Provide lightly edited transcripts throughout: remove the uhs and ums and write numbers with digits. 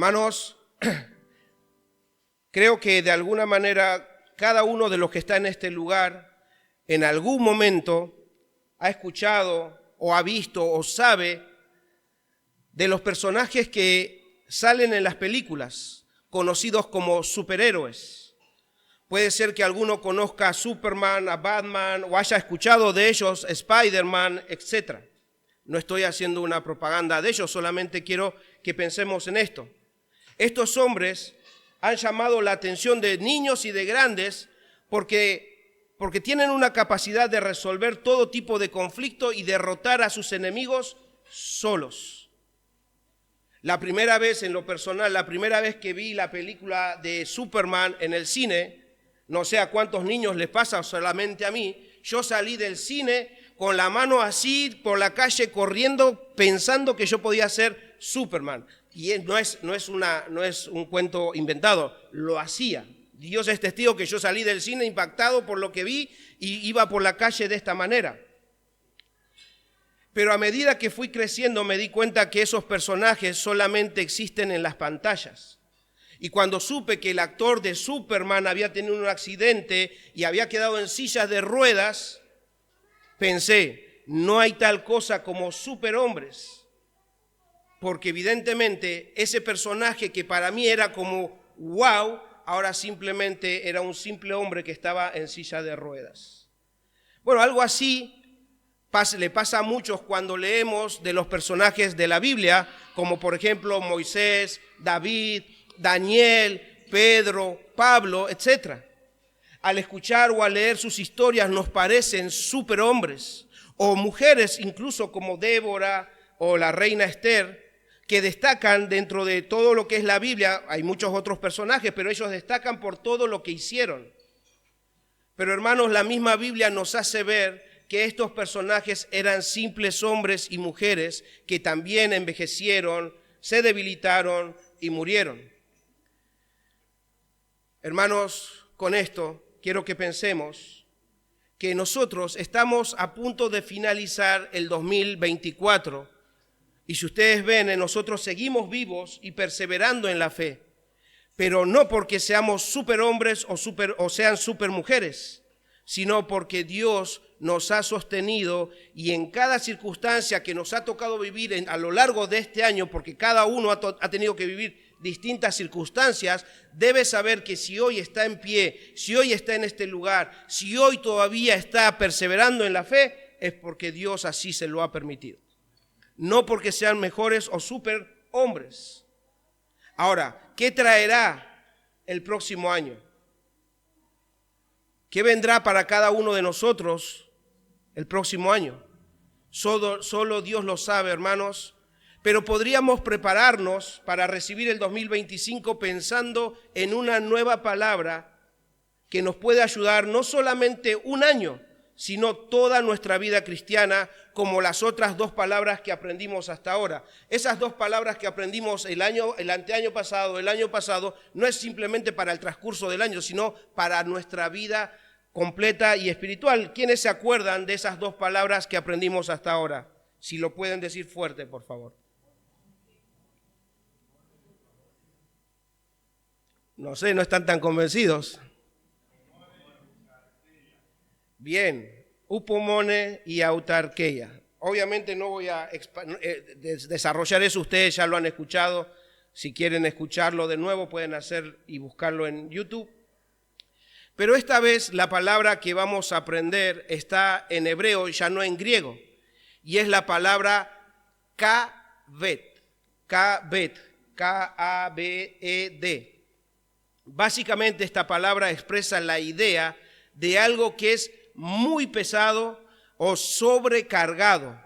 Hermanos, creo que de alguna manera cada uno de los que está en este lugar en algún momento ha escuchado o ha visto o sabe de los personajes que salen en las películas, conocidos como superhéroes. Puede ser que alguno conozca a Superman, a Batman, o haya escuchado de ellos, Spider-Man, etc. No estoy haciendo una propaganda de ellos, solamente quiero que pensemos en esto. Estos hombres han llamado la atención de niños y de grandes porque tienen una capacidad de resolver todo tipo de conflicto y derrotar a sus enemigos solos. La primera vez, en lo personal, la primera vez que vi la película de Superman en el cine, no sé a cuántos niños les pasa, solamente a mí, yo salí del cine con la mano así por la calle corriendo pensando que yo podía ser Superman. Y no es un cuento inventado, lo hacía. Dios es testigo que yo salí del cine impactado por lo que vi y iba por la calle de esta manera. Pero a medida que fui creciendo me di cuenta que esos personajes solamente existen en las pantallas. Y cuando supe que el actor de Superman había tenido un accidente y había quedado en sillas de ruedas, pensé, no hay tal cosa como superhombres. Porque evidentemente ese personaje que para mí era como wow, ahora simplemente era un simple hombre que estaba en silla de ruedas. Bueno, algo así le pasa a muchos cuando leemos de los personajes de la Biblia, como por ejemplo Moisés, David, Daniel, Pedro, Pablo, etc. Al escuchar o al leer sus historias nos parecen superhombres, o mujeres incluso como Débora o la reina Esther, que destacan dentro de todo lo que es la Biblia. Hay muchos otros personajes, pero ellos destacan por todo lo que hicieron. Pero hermanos, la misma Biblia nos hace ver que estos personajes eran simples hombres y mujeres que también envejecieron, se debilitaron y murieron. Hermanos, con esto quiero que pensemos que nosotros estamos a punto de finalizar el 2024 y si ustedes ven, nosotros seguimos vivos y perseverando en la fe, pero no porque seamos superhombres o sean supermujeres, sino porque Dios nos ha sostenido y en cada circunstancia que nos ha tocado vivir a lo largo de este año, porque cada uno ha tenido que vivir distintas circunstancias, debe saber que si hoy está en pie, si hoy está en este lugar, si hoy todavía está perseverando en la fe, es porque Dios así se lo ha permitido. No porque sean mejores o superhombres. Ahora, ¿qué traerá el próximo año? ¿Qué vendrá para cada uno de nosotros el próximo año? Solo Dios lo sabe, hermanos. Pero podríamos prepararnos para recibir el 2025 pensando en una nueva palabra que nos puede ayudar no solamente un año, sino toda nuestra vida cristiana, como las otras dos palabras que aprendimos hasta ahora. Esas dos palabras que aprendimos el anteaño pasado, el año pasado, no es simplemente para el transcurso del año, sino para nuestra vida completa y espiritual. ¿Quiénes se acuerdan de esas dos palabras que aprendimos hasta ahora? Si lo pueden decir fuerte, por favor. No sé, no están tan convencidos. Bien, upomone y autarquía. Obviamente no voy a desarrollar eso, ustedes ya lo han escuchado. Si quieren escucharlo de nuevo pueden hacer y buscarlo en YouTube. Pero esta vez la palabra que vamos a aprender está en hebreo, ya no en griego, y es la palabra kaved, K-A-B-E-D. Básicamente esta palabra expresa la idea de algo que es muy pesado o sobrecargado.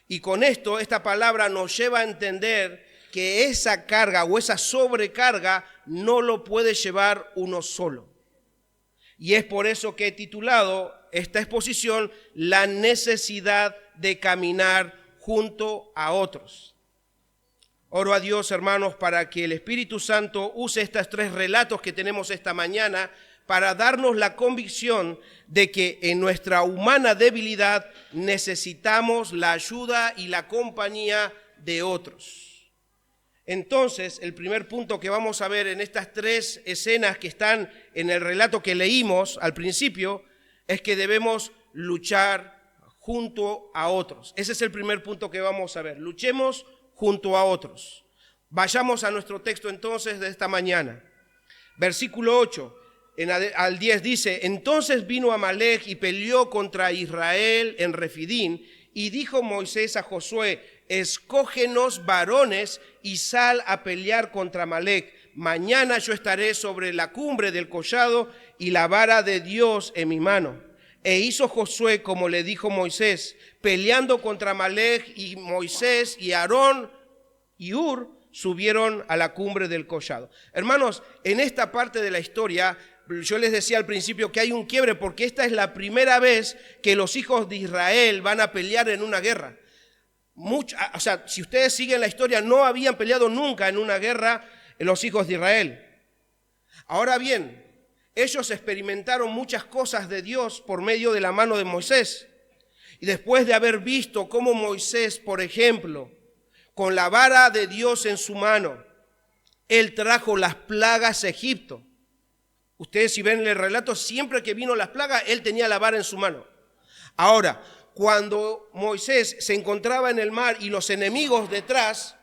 Y con esto, esta palabra nos lleva a entender que esa carga o esa sobrecarga no lo puede llevar uno solo. Y es por eso que he titulado esta exposición La necesidad de caminar junto a otros. Oro a Dios, hermanos, para que el Espíritu Santo use estos tres relatos que tenemos esta mañana para darnos la convicción de que en nuestra humana debilidad necesitamos la ayuda y la compañía de otros. Entonces, el primer punto que vamos a ver en estas tres escenas que están en el relato que leímos al principio es que debemos luchar junto a otros. Ese es el primer punto que vamos a ver. Luchemos junto a otros. Vayamos a nuestro texto entonces de esta mañana. Versículo 8 al 10 dice: Entonces vino Amalec y peleó contra Israel en Refidín, y dijo Moisés a Josué: Escógenos varones y sal a pelear contra Amalec. Mañana yo estaré sobre la cumbre del collado y la vara de Dios en mi mano. E hizo Josué como le dijo Moisés, peleando contra Amalec, y Moisés y Aarón y Hur subieron a la cumbre del collado. Hermanos, en esta parte de la historia, yo les decía al principio que hay un quiebre, porque esta es la primera vez que los hijos de Israel van a pelear en una guerra. Si ustedes siguen la historia, no habían peleado nunca en una guerra los hijos de Israel. Ahora bien, ellos experimentaron muchas cosas de Dios por medio de la mano de Moisés. Y después de haber visto cómo Moisés, por ejemplo, con la vara de Dios en su mano, él trajo las plagas a Egipto. Ustedes si ven el relato, siempre que vino las plagas, él tenía la vara en su mano. Ahora, cuando Moisés se encontraba en el mar y los enemigos detrás,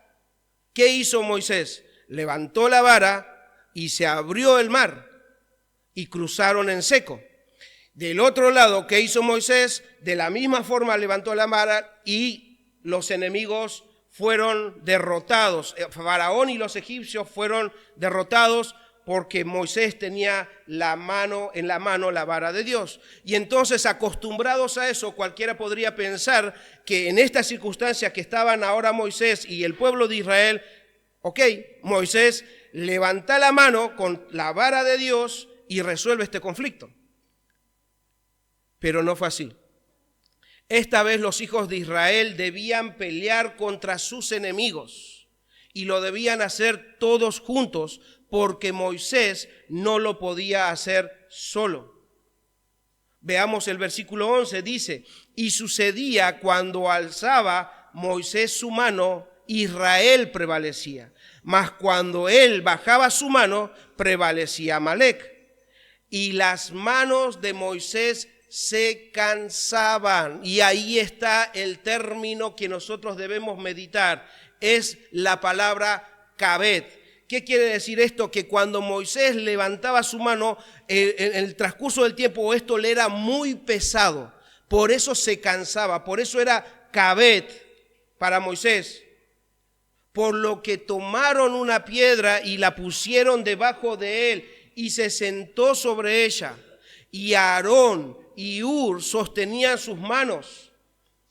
¿qué hizo Moisés? Levantó la vara y se abrió el mar y cruzaron en seco. Del otro lado, ¿qué hizo Moisés? De la misma forma levantó la vara y los enemigos fueron derrotados. Faraón y los egipcios fueron derrotados porque Moisés tenía en la mano la vara de Dios. Y entonces, acostumbrados a eso, cualquiera podría pensar que en estas circunstancias que estaban ahora Moisés y el pueblo de Israel, Moisés levanta la mano con la vara de Dios y resuelve este conflicto. Pero no fue así. Esta vez los hijos de Israel debían pelear contra sus enemigos y lo debían hacer todos juntos, porque Moisés no lo podía hacer solo. Veamos el versículo 11, dice: Y sucedía cuando alzaba Moisés su mano, Israel prevalecía, mas cuando él bajaba su mano, prevalecía Amalec. Y las manos de Moisés se cansaban. Y ahí está el término que nosotros debemos meditar. Es la palabra kabet. ¿Qué quiere decir esto? Que cuando Moisés levantaba su mano, en el transcurso del tiempo esto le era muy pesado. Por eso se cansaba, por eso era kabet para Moisés. Por lo que tomaron una piedra y la pusieron debajo de él y se sentó sobre ella. Y Aarón y Hur sostenían sus manos,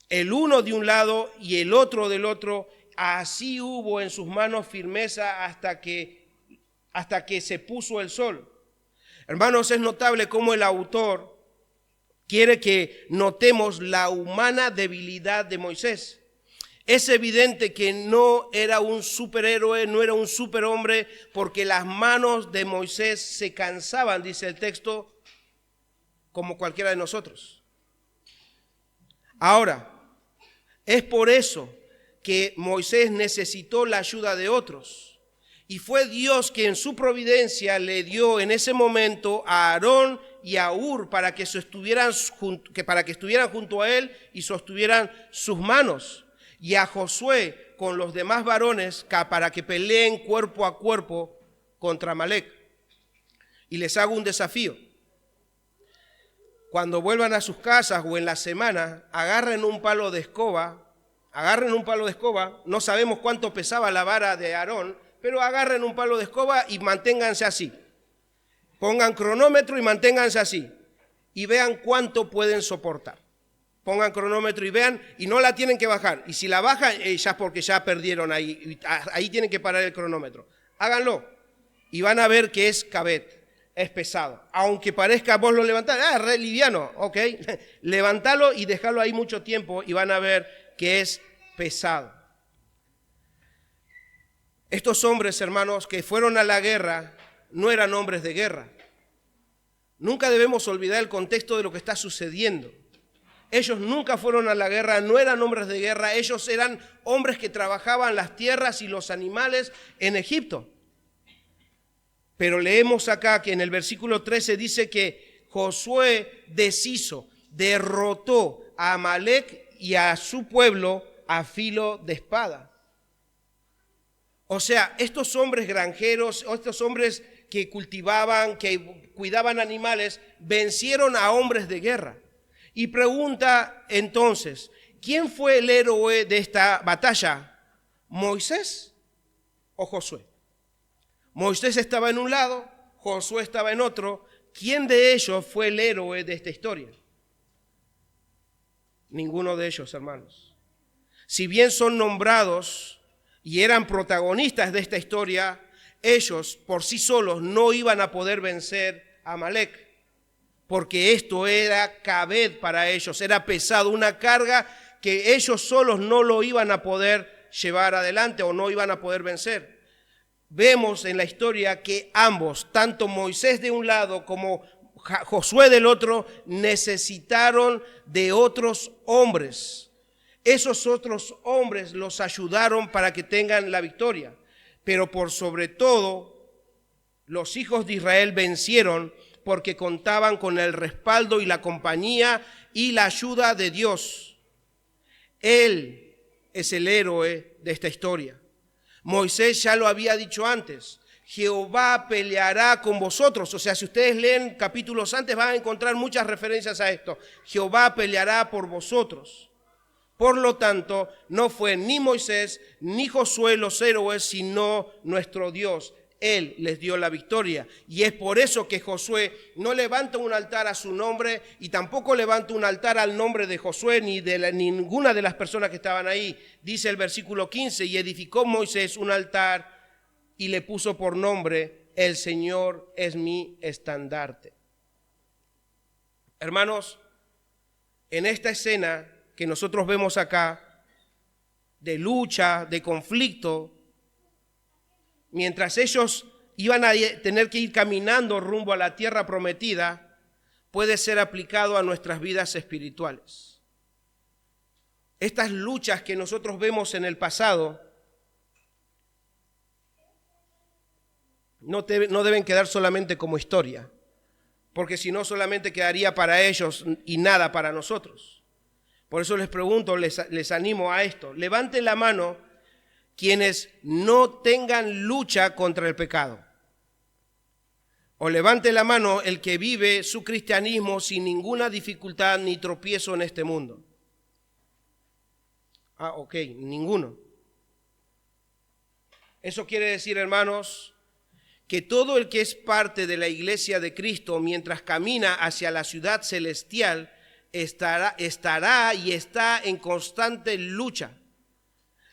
el uno de un lado y el otro del otro. Así hubo en sus manos firmeza hasta que se puso el sol. Hermanos, es notable cómo el autor quiere que notemos la humana debilidad de Moisés. Es evidente que no era un superhéroe, no era un superhombre, porque las manos de Moisés se cansaban, dice el texto, como cualquiera de nosotros. Ahora, es por eso que Moisés necesitó la ayuda de otros. Y fue Dios que en su providencia le dio en ese momento a Aarón y a Hur para que estuvieran junto a él y sostuvieran sus manos. Y a Josué con los demás varones para que peleen cuerpo a cuerpo contra Amalec. Y les hago un desafío. Cuando vuelvan a sus casas o en la semana, agarren un palo de escoba, no sabemos cuánto pesaba la vara de Aarón, pero agarren un palo de escoba y manténganse así. Pongan cronómetro y manténganse así. Y vean cuánto pueden soportar. Pongan cronómetro y vean, y no la tienen que bajar. Y si la bajan, ya es porque ya perdieron ahí. Ahí tienen que parar el cronómetro. Háganlo. Y van a ver que es kabet. Es pesado. Aunque parezca vos lo levantás, re liviano, ok. Levantalo y dejalo ahí mucho tiempo y van a ver que es pesado. Estos hombres, hermanos, que fueron a la guerra, no eran hombres de guerra. Nunca debemos olvidar el contexto de lo que está sucediendo. Ellos nunca fueron a la guerra, no eran hombres de guerra, ellos eran hombres que trabajaban las tierras y los animales en Egipto. Pero leemos acá que en el versículo 13 dice que Josué deshizo, derrotó a Amalec y a su pueblo a filo de espada. O sea, estos hombres granjeros, estos hombres que cultivaban, que cuidaban animales, vencieron a hombres de guerra. Y pregunta entonces, ¿quién fue el héroe de esta batalla? ¿Moisés o Josué? Moisés estaba en un lado, Josué estaba en otro. ¿Quién de ellos fue el héroe de esta historia? Ninguno de ellos, hermanos. Si bien son nombrados y eran protagonistas de esta historia, ellos por sí solos no iban a poder vencer a Amalec, porque esto era cabed para ellos, era pesado, una carga que ellos solos no lo iban a poder llevar adelante o no iban a poder vencer. Vemos en la historia que ambos, tanto Moisés de un lado como Josué del otro, necesitaron de otros hombres. Esos otros hombres los ayudaron para que tengan la victoria. Pero por sobre todo, los hijos de Israel vencieron porque contaban con el respaldo y la compañía y la ayuda de Dios. Él es el héroe de esta historia. Moisés ya lo había dicho antes, Jehová peleará con vosotros. O sea, si ustedes leen capítulos antes van a encontrar muchas referencias a esto. Jehová peleará por vosotros. Por lo tanto, no fue ni Moisés ni Josué los héroes, sino nuestro Dios. Él les dio la victoria. Y es por eso que Josué no levanta un altar a su nombre y tampoco levanta un altar al nombre de Josué ni de ninguna de las personas que estaban ahí. Dice el versículo 15, y edificó Moisés un altar y le puso por nombre, el Señor es mi estandarte. Hermanos, en esta escena que nosotros vemos acá, de lucha, de conflicto, mientras ellos iban a tener que ir caminando rumbo a la tierra prometida, puede ser aplicado a nuestras vidas espirituales. Estas luchas que nosotros vemos en el pasado no deben quedar solamente como historia, porque si no solamente quedaría para ellos y nada para nosotros. Por eso les pregunto, les animo a esto. Levanten la mano quienes no tengan lucha contra el pecado. O levante la mano el que vive su cristianismo sin ninguna dificultad ni tropiezo en este mundo. Ok, ninguno. Eso quiere decir, hermanos, que todo el que es parte de la iglesia de Cristo mientras camina hacia la ciudad celestial estará y está en constante lucha.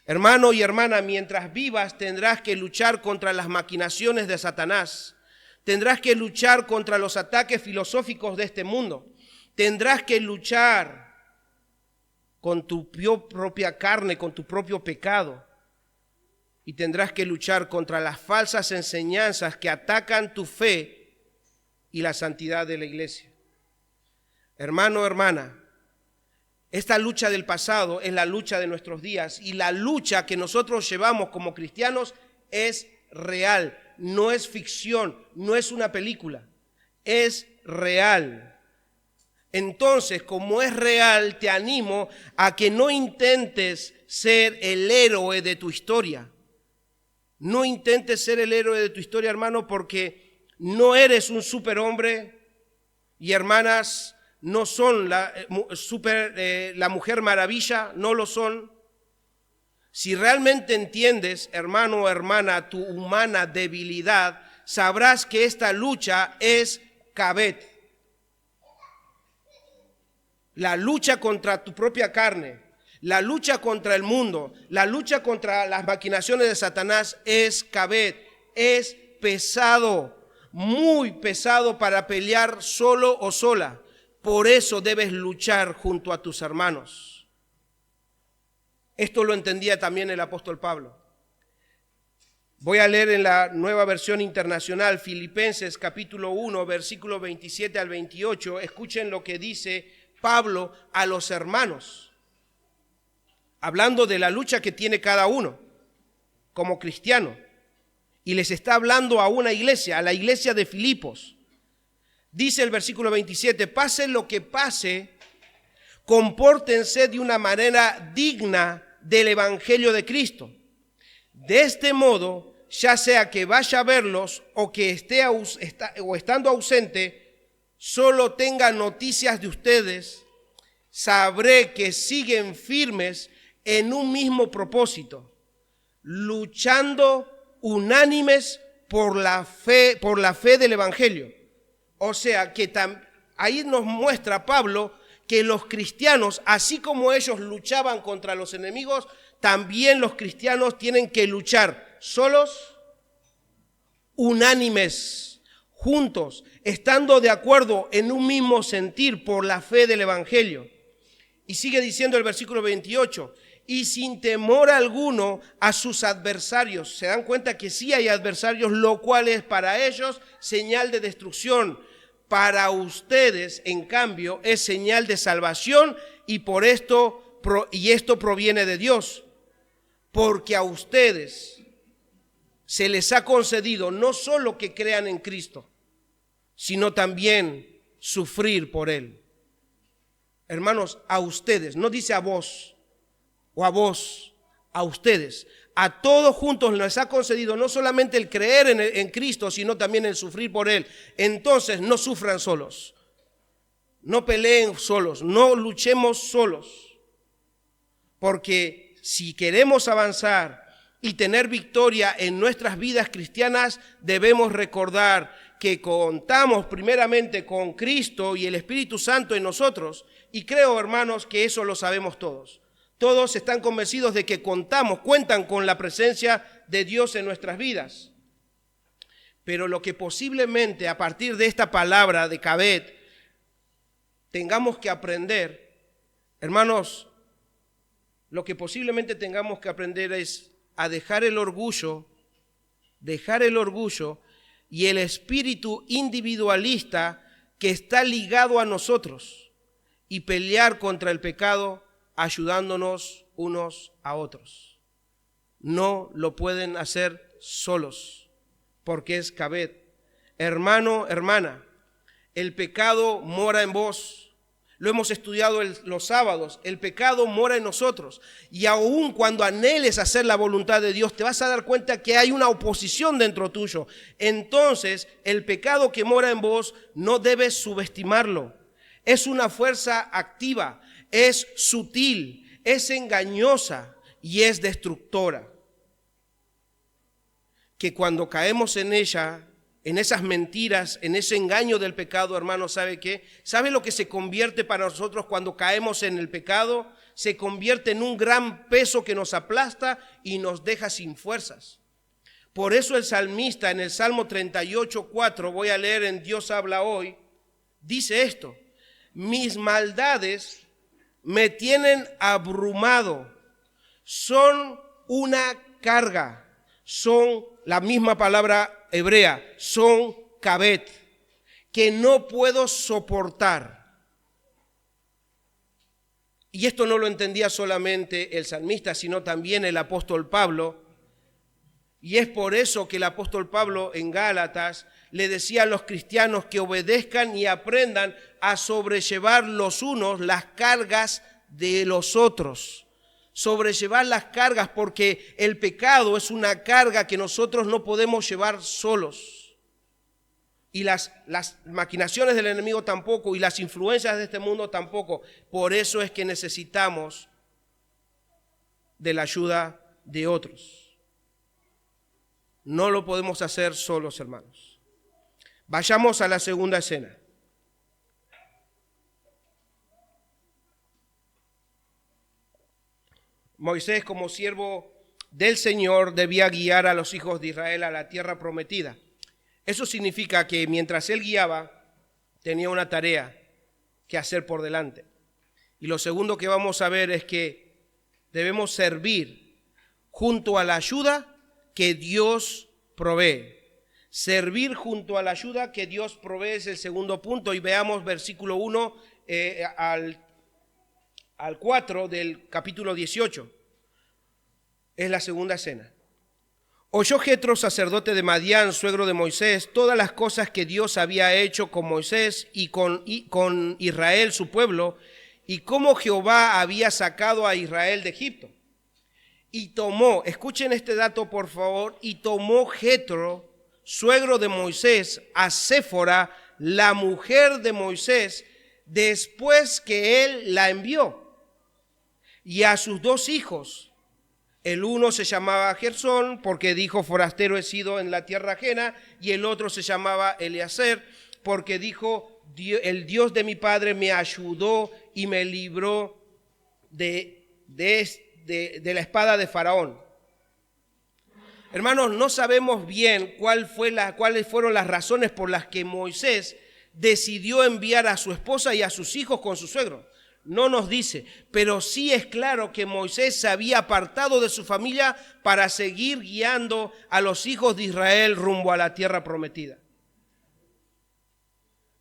Hermano y hermana, mientras vivas tendrás que luchar contra las maquinaciones de Satanás. Tendrás que luchar contra los ataques filosóficos de este mundo. Tendrás que luchar con tu propia carne, con tu propio pecado. Y tendrás que luchar contra las falsas enseñanzas que atacan tu fe y la santidad de la iglesia. Hermano, hermana, esta lucha del pasado es la lucha de nuestros días y la lucha que nosotros llevamos como cristianos es real, no es ficción, no es una película, es real. Entonces, como es real, te animo a que no intentes ser el héroe de tu historia. No intentes ser el héroe de tu historia, hermano, porque no eres un superhombre y hermanas, no son la mujer maravilla, no lo son. Si realmente entiendes, hermano o hermana, tu humana debilidad, sabrás que esta lucha es cabed. La lucha contra tu propia carne, la lucha contra el mundo, la lucha contra las maquinaciones de Satanás es cabed, es pesado, muy pesado para pelear solo o sola. Por eso debes luchar junto a tus hermanos. Esto lo entendía también el apóstol Pablo. Voy a leer en la Nueva Versión Internacional, Filipenses capítulo 1, versículo 27 al 28. Escuchen lo que dice Pablo a los hermanos, hablando de la lucha que tiene cada uno como cristiano. Y les está hablando a una iglesia, a la iglesia de Filipos. Dice el versículo 27, pase lo que pase, compórtense de una manera digna del evangelio de Cristo. De este modo, ya sea que vaya a verlos o que esté estando ausente, solo tenga noticias de ustedes, sabré que siguen firmes en un mismo propósito, luchando unánimes por la fe del evangelio. O sea que ahí nos muestra Pablo que los cristianos, así como ellos luchaban contra los enemigos, también los cristianos tienen que luchar solos, unánimes, juntos, estando de acuerdo en un mismo sentir por la fe del evangelio. Y sigue diciendo el versículo 28, y sin temor alguno a sus adversarios. Se dan cuenta que sí hay adversarios, lo cual es para ellos señal de destrucción. Para ustedes, en cambio, es señal de salvación, y esto proviene de Dios, porque a ustedes se les ha concedido no solo que crean en Cristo, sino también sufrir por Él. Hermanos, a ustedes, no dice a vos o a vos, a ustedes, a todos juntos les ha concedido no solamente el creer en Cristo, sino también el sufrir por Él. Entonces no sufran solos, no peleen solos, no luchemos solos, porque si queremos avanzar y tener victoria en nuestras vidas cristianas, debemos recordar que contamos primeramente con Cristo y el Espíritu Santo en nosotros, y creo, hermanos, que eso lo sabemos todos. Todos están convencidos de que cuentan con la presencia de Dios en nuestras vidas. Pero lo que posiblemente a partir de esta palabra de Cabet tengamos que aprender, hermanos, lo que posiblemente tengamos que aprender es a dejar el orgullo y el espíritu individualista que está ligado a nosotros y pelear contra el pecado, ayudándonos unos a otros. No lo pueden hacer solos, porque es Cabet. Hermano, hermana, el pecado mora en vos. Lo hemos estudiado los sábados. El pecado mora en nosotros. Y aun cuando anheles hacer la voluntad de Dios, te vas a dar cuenta que hay una oposición dentro tuyo. Entonces, el pecado que mora en vos no debes subestimarlo. Es una fuerza activa. Es sutil, es engañosa y es destructora. Que cuando caemos en ella, en esas mentiras, en ese engaño del pecado, hermano, ¿sabe qué? ¿Sabe lo que se convierte para nosotros cuando caemos en el pecado? Se convierte en un gran peso que nos aplasta y nos deja sin fuerzas. Por eso el salmista en el Salmo 38:4, voy a leer en Dios habla hoy, dice esto: mis maldades me tienen abrumado, son una carga, son la misma palabra hebrea, son Cabet, que no puedo soportar. Y esto no lo entendía solamente el salmista, sino también el apóstol Pablo. Y es por eso que el apóstol Pablo en Gálatas le decía a los cristianos que obedezcan y aprendan a sobrellevar los unos las cargas de los otros. Sobrellevar las cargas, porque el pecado es una carga que nosotros no podemos llevar solos. Y las maquinaciones del enemigo tampoco, y las influencias de este mundo tampoco. Por eso es que necesitamos de la ayuda de otros. No lo podemos hacer solos, hermanos. Vayamos a la segunda escena. Moisés, como siervo del Señor, debía guiar a los hijos de Israel a la tierra prometida. Eso significa que mientras él guiaba, tenía una tarea que hacer por delante. Y lo segundo que vamos a ver es que debemos servir junto a la ayuda que Dios provee. Servir junto a la ayuda que Dios provee es el segundo punto. Y veamos versículo 1 al 4 del capítulo 18. Es la segunda escena. Oyó Jetro, sacerdote de Madián, suegro de Moisés, todas las cosas que Dios había hecho con Moisés y con Israel, su pueblo, y cómo Jehová había sacado a Israel de Egipto. Y tomó, escuchen este dato por favor, y tomó Jetro, suegro de Moisés, a Séfora, la mujer de Moisés, después que él la envió, y a sus 2 hijos. El uno se llamaba Gersón, porque dijo, forastero he sido en la tierra ajena, y el otro se llamaba Eliezer, porque dijo, el Dios de mi padre me ayudó y me libró de la espada de Faraón. Hermanos, no sabemos bien cuáles fueron las razones por las que Moisés decidió enviar a su esposa y a sus hijos con su suegro. No nos dice, pero sí es claro que Moisés se había apartado de su familia para seguir guiando a los hijos de Israel rumbo a la tierra prometida.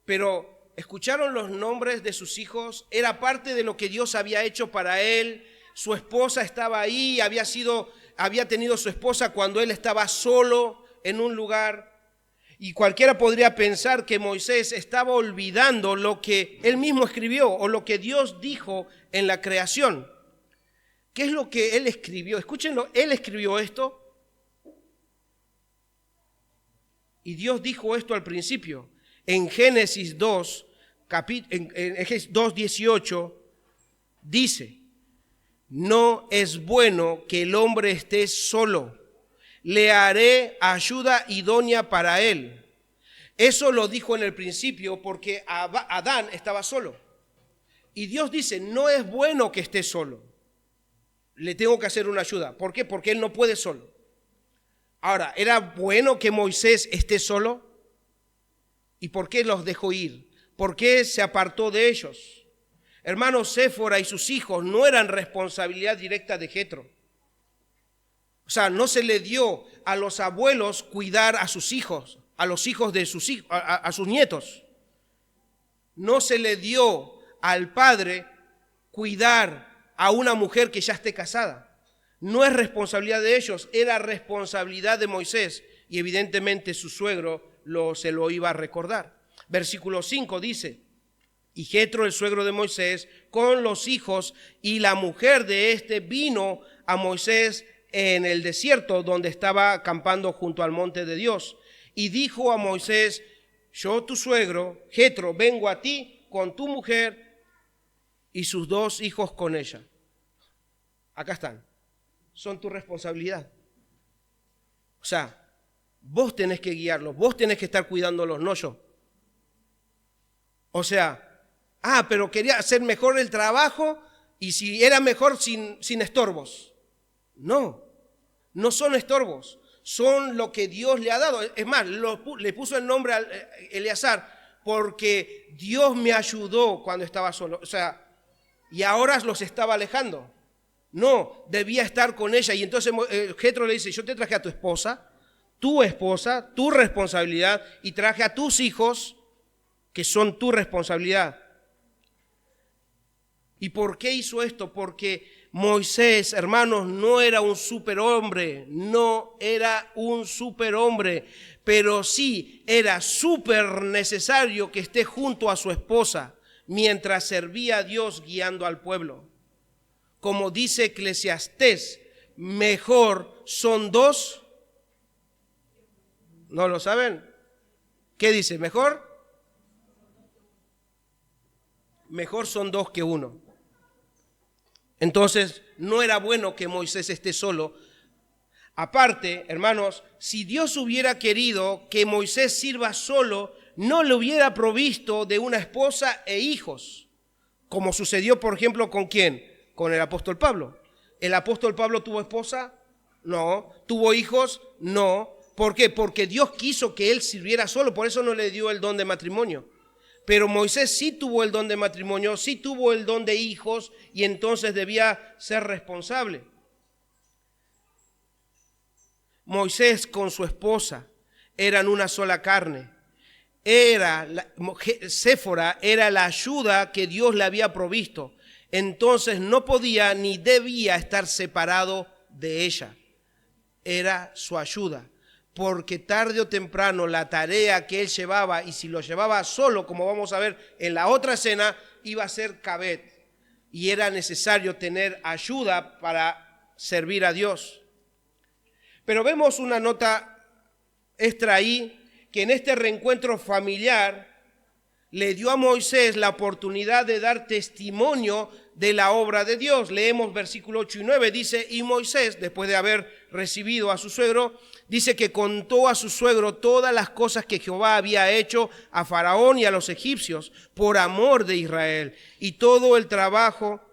Pero, ¿escucharon los nombres de sus hijos? Era parte de lo que Dios había hecho para él. Su esposa estaba ahí, había tenido su esposa cuando él estaba solo en un lugar. Y cualquiera podría pensar que Moisés estaba olvidando lo que él mismo escribió o lo que Dios dijo en la creación. ¿Qué es lo que él escribió? Escúchenlo, él escribió esto. Y Dios dijo esto al principio. En Génesis 2, en Génesis 2:18, dice, no es bueno que el hombre esté solo. Le haré ayuda idónea para él. Eso lo dijo en el principio porque Adán estaba solo. Y Dios dice, no es bueno que esté solo. Le tengo que hacer una ayuda. ¿Por qué? Porque él no puede solo. Ahora, ¿era bueno que Moisés esté solo? ¿Y por qué los dejó ir? ¿Por qué se apartó de ellos? Hermanos, Séfora y sus hijos no eran responsabilidad directa de Jetro. O sea, no se le dio a los abuelos cuidar a sus hijos, a los hijos de sus hijos, a sus nietos. No se le dio al padre cuidar a una mujer que ya esté casada. No es responsabilidad de ellos, era responsabilidad de Moisés. Y evidentemente su suegro se lo iba a recordar. Versículo 5 dice, y Jetro, el suegro de Moisés, con los hijos y la mujer de este vino a Moisés en el desierto donde estaba acampando junto al monte de Dios. Y dijo a Moisés, yo tu suegro, Jetro, vengo a ti con tu mujer y sus 2 hijos con ella. Acá están, son tu responsabilidad. O sea, vos tenés que guiarlos, vos tenés que estar cuidándolos, no yo. O sea, pero quería hacer mejor el trabajo y si era mejor sin estorbos. No, no son estorbos, son lo que Dios le ha dado. Es más, le puso el nombre a Eleazar porque Dios me ayudó cuando estaba solo. O sea, y ahora los estaba alejando. No, debía estar con ella. Y entonces Jetro le dice, yo te traje a tu esposa, tu responsabilidad, y traje a tus hijos, que son tu responsabilidad. ¿Y por qué hizo esto? Porque Moisés, hermanos, no era un superhombre, pero sí era súper necesario que esté junto a su esposa mientras servía a Dios guiando al pueblo. Como dice Eclesiastés, mejor son 2. ¿No lo saben? ¿Qué dice? ¿Mejor? Mejor son 2 que 1. Entonces, no era bueno que Moisés esté solo. Aparte, hermanos, si Dios hubiera querido que Moisés sirva solo, no le hubiera provisto de una esposa e hijos, como sucedió, por ejemplo, ¿con quién? Con el apóstol Pablo. ¿El apóstol Pablo tuvo esposa? No. ¿Tuvo hijos? No. ¿Por qué? Porque Dios quiso que él sirviera solo, por eso no le dio el don de matrimonio. Pero Moisés sí tuvo el don de matrimonio, sí tuvo el don de hijos y entonces debía ser responsable. Moisés con su esposa eran una sola carne. Séfora era la ayuda que Dios le había provisto. Entonces no podía ni debía estar separado de ella. Era su ayuda, porque tarde o temprano la tarea que él llevaba, y si lo llevaba solo, como vamos a ver en la otra escena, iba a ser Cabed, y era necesario tener ayuda para servir a Dios. Pero vemos una nota extra ahí, que en este reencuentro familiar le dio a Moisés la oportunidad de dar testimonio de la obra de Dios. Leemos versículo 8 y 9, dice, y Moisés, después de haber recibido a su suegro, dice que contó a su suegro todas las cosas que Jehová había hecho a Faraón y a los egipcios por amor de Israel, y todo el trabajo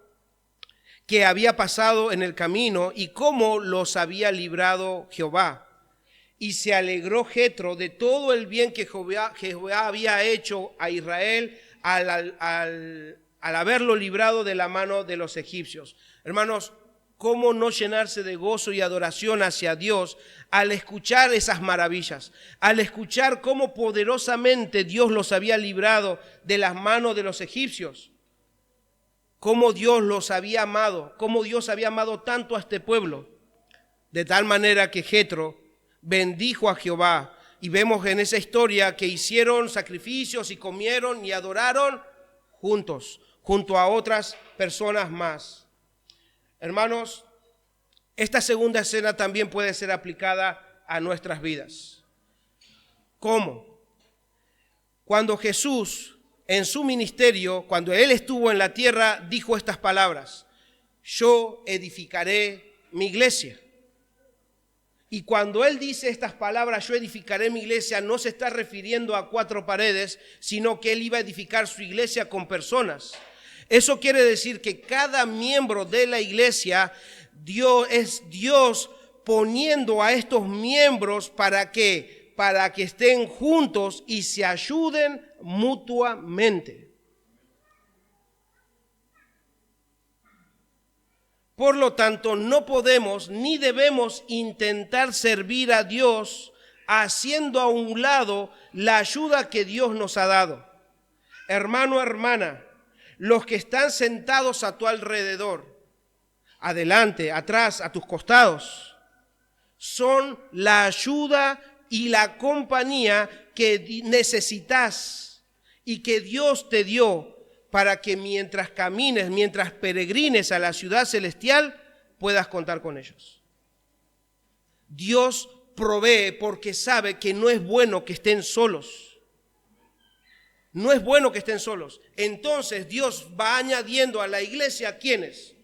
que había pasado en el camino y cómo los había librado Jehová. Y se alegró Jetro de todo el bien que Jehová había hecho a Israel al haberlo librado de la mano de los egipcios. Hermanos, ¿cómo no llenarse de gozo y adoración hacia Dios al escuchar esas maravillas? Al escuchar cómo poderosamente Dios los había librado de las manos de los egipcios. Cómo Dios los había amado, cómo Dios había amado tanto a este pueblo. De tal manera que Jetro bendijo a Jehová, y vemos en esa historia que hicieron sacrificios y comieron y adoraron juntos, junto a otras personas más. Hermanos, esta segunda escena también puede ser aplicada a nuestras vidas. ¿Cómo? Cuando Jesús en su ministerio, cuando Él estuvo en la tierra, dijo estas palabras: yo edificaré mi iglesia. Y cuando Él dice estas palabras, yo edificaré mi iglesia, no se está refiriendo a 4 paredes, sino que Él iba a edificar su iglesia con personas. Eso quiere decir que cada miembro de la iglesia, es Dios poniendo a estos miembros para que estén juntos y se ayuden mutuamente. Por lo tanto, no podemos ni debemos intentar servir a Dios haciendo a un lado la ayuda que Dios nos ha dado. Hermano, hermana, los que están sentados a tu alrededor, adelante, atrás, a tus costados, son la ayuda y la compañía que necesitas y que Dios te dio para que mientras camines, mientras peregrines a la ciudad celestial, puedas contar con ellos. Dios provee porque sabe que no es bueno que estén solos. No es bueno que estén solos. Entonces Dios va añadiendo a la iglesia, ¿quiénes?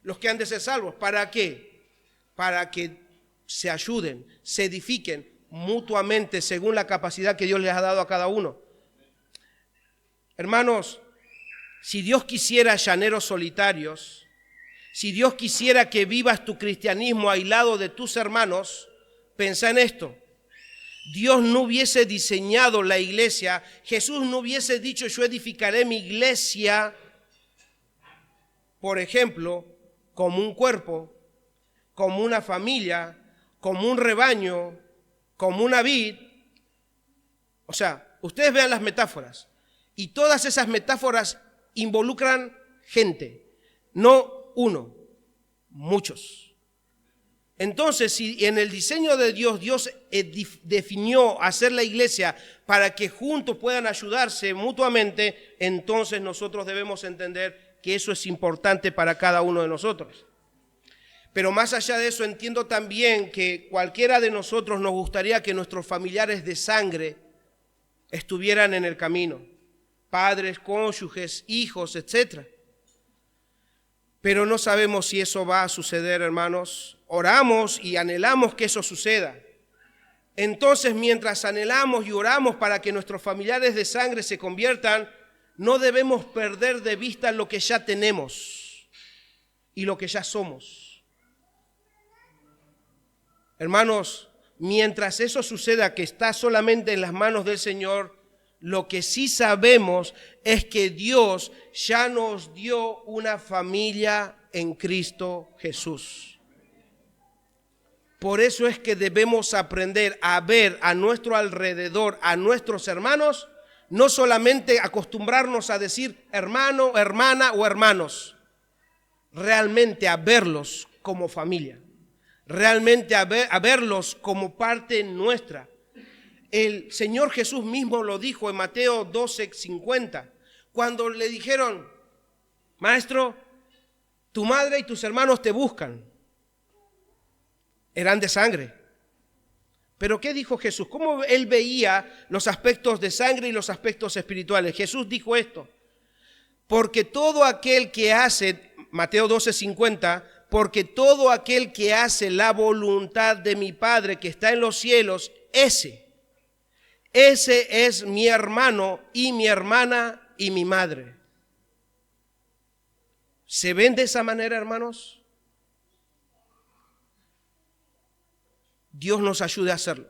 Los que han de ser salvos. ¿Para qué? Para que se ayuden, se edifiquen mutuamente según la capacidad que Dios les ha dado a cada uno. Hermanos, si Dios quisiera llaneros solitarios, si Dios quisiera que vivas tu cristianismo aislado de tus hermanos, pensá en esto. Dios no hubiese diseñado la iglesia, Jesús no hubiese dicho yo edificaré mi iglesia, por ejemplo, como un cuerpo, como una familia, como un rebaño, como una vid. O sea, ustedes vean las metáforas y todas esas metáforas involucran gente, no uno, muchos. Entonces, si en el diseño de Dios, Dios definió hacer la iglesia para que juntos puedan ayudarse mutuamente, entonces nosotros debemos entender que eso es importante para cada uno de nosotros. Pero más allá de eso, entiendo también que cualquiera de nosotros nos gustaría que nuestros familiares de sangre estuvieran en el camino. Padres, cónyuges, hijos, etc. Pero no sabemos si eso va a suceder, hermanos. Oramos y anhelamos que eso suceda. Entonces, mientras anhelamos y oramos para que nuestros familiares de sangre se conviertan, no debemos perder de vista lo que ya tenemos y lo que ya somos. Hermanos, mientras eso suceda, que está solamente en las manos del Señor, lo que sí sabemos es que Dios ya nos dio una familia en Cristo Jesús. Por eso es que debemos aprender a ver a nuestro alrededor, a nuestros hermanos, no solamente acostumbrarnos a decir hermano, hermana o hermanos, realmente a verlos como familia, realmente a verlos como parte nuestra. El Señor Jesús mismo lo dijo en Mateo 12:50, cuando le dijeron, Maestro, tu madre y tus hermanos te buscan. Eran de sangre. Pero ¿qué dijo Jesús? ¿Cómo él veía los aspectos de sangre y los aspectos espirituales? Jesús dijo esto, porque todo aquel que hace, Mateo 12:50, porque todo aquel que hace la voluntad de mi Padre que está en los cielos, ese es mi hermano y mi hermana y mi madre. ¿Se ven de esa manera, hermanos? Dios nos ayude a hacerlo,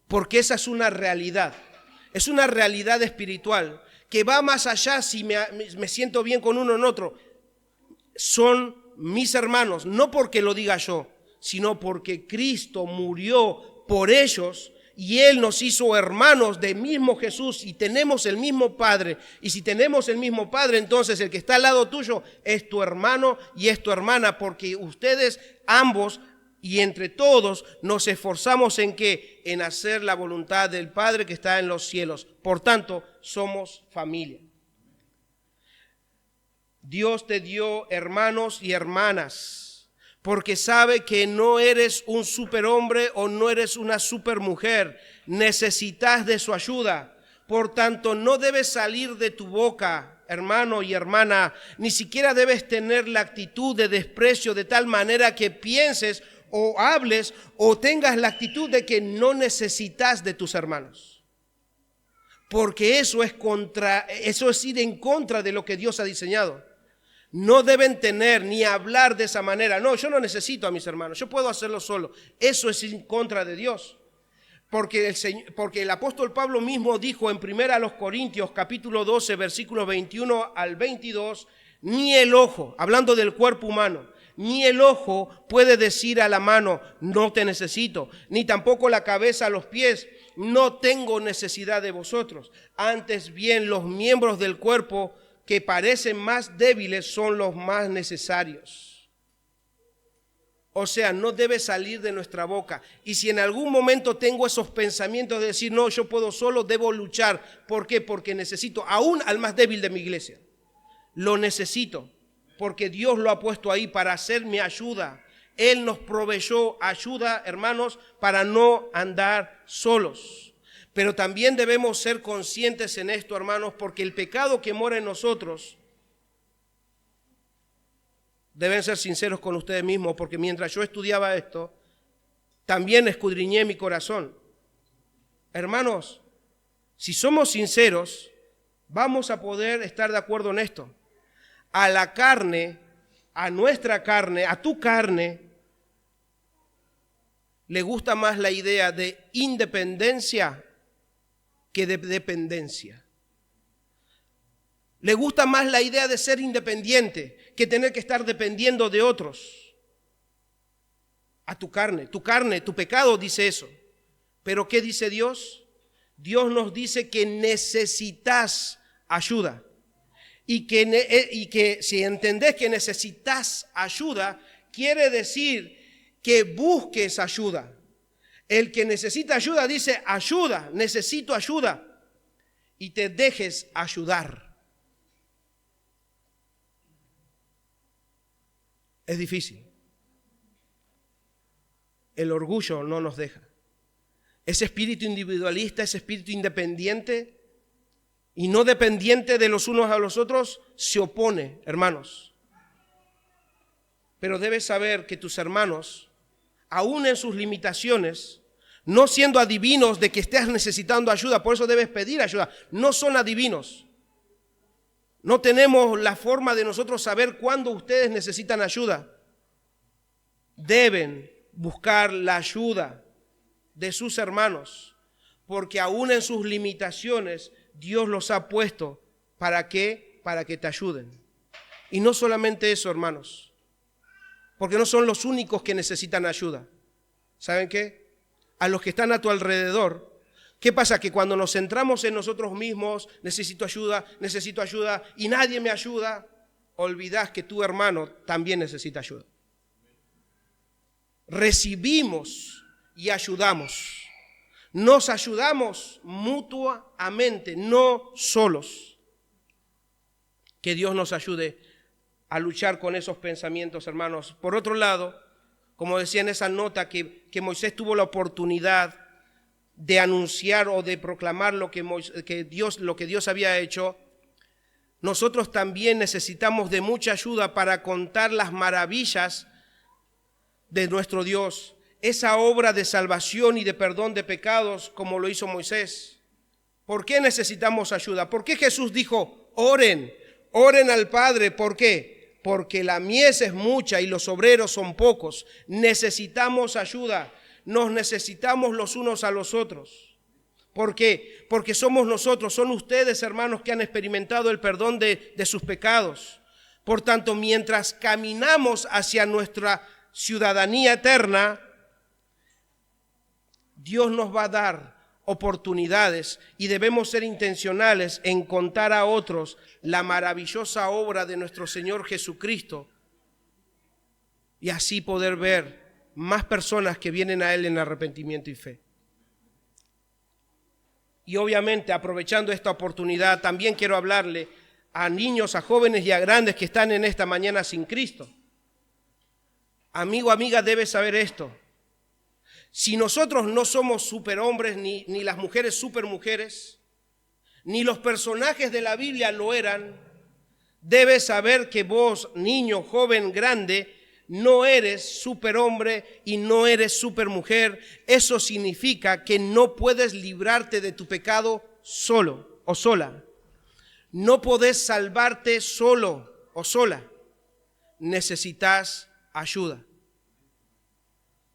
porque esa es una realidad espiritual que va más allá si me siento bien con uno o en otro. Son mis hermanos, no porque lo diga yo, sino porque Cristo murió por ellos y Él nos hizo hermanos del mismo Jesús y tenemos el mismo Padre. Y si tenemos el mismo Padre, entonces el que está al lado tuyo es tu hermano y es tu hermana, porque ustedes ambos y entre todos nos esforzamos ¿en qué? En hacer la voluntad del Padre que está en los cielos. Por tanto, somos familia. Dios te dio hermanos y hermanas, porque sabe que no eres un superhombre o no eres una supermujer. Necesitas de su ayuda. Por tanto, no debes salir de tu boca, hermano y hermana, ni siquiera debes tener la actitud de desprecio de tal manera que pienses o hables o tengas la actitud de que no necesitas de tus hermanos. Porque eso es ir en contra de lo que Dios ha diseñado. No deben tener ni hablar de esa manera. No, yo no necesito a mis hermanos, yo puedo hacerlo solo. Eso es en contra de Dios. Porque el apóstol Pablo mismo dijo en 1 Corintios capítulo 12, versículos 21 al 22, ni el ojo, hablando del cuerpo humano, ni el ojo puede decir a la mano, no te necesito, ni tampoco la cabeza a los pies, no tengo necesidad de vosotros. Antes bien, los miembros del cuerpo que parecen más débiles son los más necesarios. O sea, no debe salir de nuestra boca. Y si en algún momento tengo esos pensamientos de decir, no, yo puedo solo, debo luchar. ¿Por qué? Porque necesito aún al más débil de mi iglesia. Lo necesito, porque Dios lo ha puesto ahí para hacer mi ayuda. Él nos proveyó ayuda, hermanos, para no andar solos. Pero también debemos ser conscientes en esto, hermanos, porque el pecado que mora en nosotros, deben ser sinceros con ustedes mismos, porque mientras yo estudiaba esto, también escudriñé mi corazón. Hermanos, si somos sinceros, vamos a poder estar de acuerdo en esto. A la carne, a nuestra carne, a tu carne, le gusta más la idea de independencia que de dependencia. Le gusta más la idea de ser independiente que tener que estar dependiendo de otros. A tu carne, tu pecado dice eso. Pero ¿qué dice Dios? Dios nos dice que necesitas ayuda. Y que si entendés que necesitas ayuda, quiere decir que busques ayuda. El que necesita ayuda dice ayuda, necesito ayuda. Y te dejes ayudar. Es difícil. El orgullo no nos deja. Ese espíritu individualista, ese espíritu independiente y no dependiente de los unos a los otros, se opone, hermanos. Pero debes saber que tus hermanos, aún en sus limitaciones, no siendo adivinos de que estés necesitando ayuda, por eso debes pedir ayuda, no son adivinos. No tenemos la forma de nosotros saber cuándo ustedes necesitan ayuda. Deben buscar la ayuda de sus hermanos, porque aún en sus limitaciones Dios los ha puesto ¿para qué? Para que te ayuden. Y no solamente eso, hermanos, porque no son los únicos que necesitan ayuda. ¿Saben qué? A los que están a tu alrededor. ¿Qué pasa? Que cuando nos centramos en nosotros mismos, necesito ayuda, y nadie me ayuda, olvidás que tu hermano también necesita ayuda. Recibimos y ayudamos. Nos ayudamos mutuamente, no solos. Que Dios nos ayude a luchar con esos pensamientos, hermanos. Por otro lado, como decía en esa nota, que Moisés tuvo la oportunidad de anunciar o de proclamar lo que Dios había hecho, nosotros también necesitamos de mucha ayuda para contar las maravillas de nuestro Dios, esa obra de salvación y de perdón de pecados como lo hizo Moisés. ¿Por qué necesitamos ayuda? ¿Por qué Jesús dijo, oren al Padre? ¿Por qué? Porque la mies es mucha y los obreros son pocos. Necesitamos ayuda, nos necesitamos los unos a los otros. ¿Por qué? Porque somos nosotros, son ustedes, hermanos, que han experimentado el perdón de sus pecados. Por tanto, mientras caminamos hacia nuestra ciudadanía eterna, Dios nos va a dar oportunidades y debemos ser intencionales en contar a otros la maravillosa obra de nuestro Señor Jesucristo y así poder ver más personas que vienen a Él en arrepentimiento y fe. Y obviamente, aprovechando esta oportunidad, también quiero hablarle a niños, a jóvenes y a grandes que están en esta mañana sin Cristo. Amigo, amiga, debes saber esto. Si nosotros no somos superhombres, ni las mujeres supermujeres, ni los personajes de la Biblia lo eran, debes saber que vos, niño, joven, grande, no eres superhombre y no eres supermujer. Eso significa que no puedes librarte de tu pecado solo o sola. No podés salvarte solo o sola. Necesitas ayuda.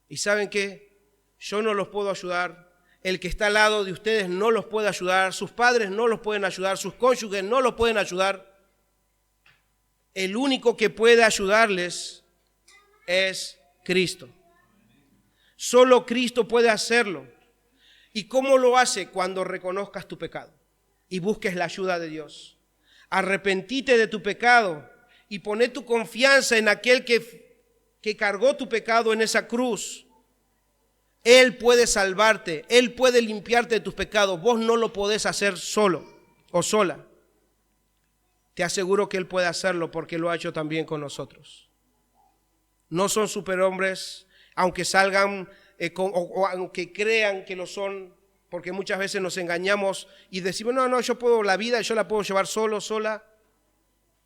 ¿Y saben qué? Yo no los puedo ayudar. El que está al lado de ustedes no los puede ayudar. Sus padres no los pueden ayudar. Sus cónyuges no los pueden ayudar. El único que puede ayudarles es Cristo. Solo Cristo puede hacerlo. ¿Y cómo lo hace? Cuando reconozcas tu pecado y busques la ayuda de Dios. Arrepentite de tu pecado y poné tu confianza en aquel que cargó tu pecado en esa cruz. Él puede salvarte, Él puede limpiarte de tus pecados. Vos no lo podés hacer solo o sola. Te aseguro que Él puede hacerlo porque lo ha hecho también con nosotros. No son superhombres, aunque salgan o aunque crean que lo son, porque muchas veces nos engañamos y decimos, no, yo puedo la vida, yo la puedo llevar solo, sola,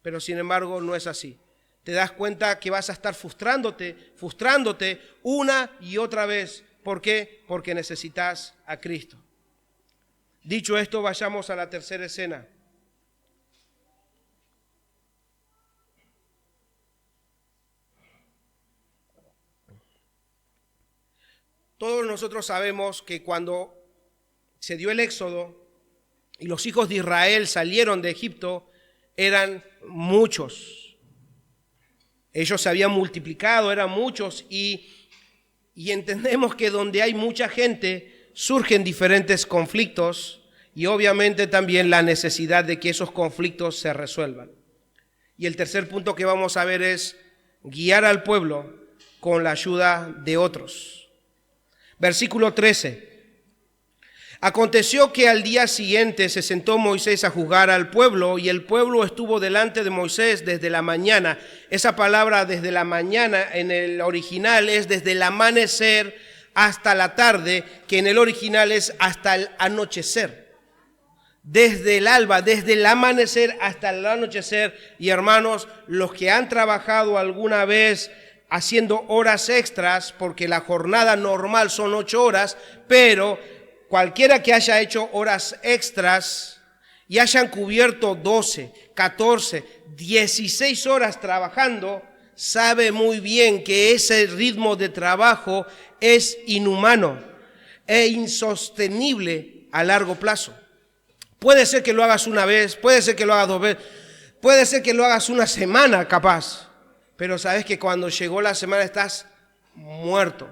pero sin embargo no es así. Te das cuenta que vas a estar frustrándote una y otra vez. ¿Por qué? Porque necesitas a Cristo. Dicho esto, vayamos a la tercera escena. Todos nosotros sabemos que cuando se dio el éxodo y los hijos de Israel salieron de Egipto, eran muchos. Ellos se habían multiplicado, eran muchos y entendemos que donde hay mucha gente surgen diferentes conflictos y obviamente también la necesidad de que esos conflictos se resuelvan. Y el tercer punto que vamos a ver es guiar al pueblo con la ayuda de otros. Versículo 13. Aconteció que al día siguiente se sentó Moisés a juzgar al pueblo y el pueblo estuvo delante de Moisés desde la mañana. Esa palabra desde la mañana en el original es desde el amanecer hasta la tarde, que en el original es hasta el anochecer. Desde el alba, desde el amanecer hasta el anochecer. Y hermanos, los que han trabajado alguna vez haciendo horas extras, porque la jornada normal son 8 horas, pero cualquiera que haya hecho horas extras y hayan cubierto 12, 14, 16 horas trabajando, sabe muy bien que ese ritmo de trabajo es inhumano e insostenible a largo plazo. Puede ser que lo hagas una vez, puede ser que lo hagas 2 veces, puede ser que lo hagas una semana capaz, pero sabes que cuando llegó la semana estás muerto.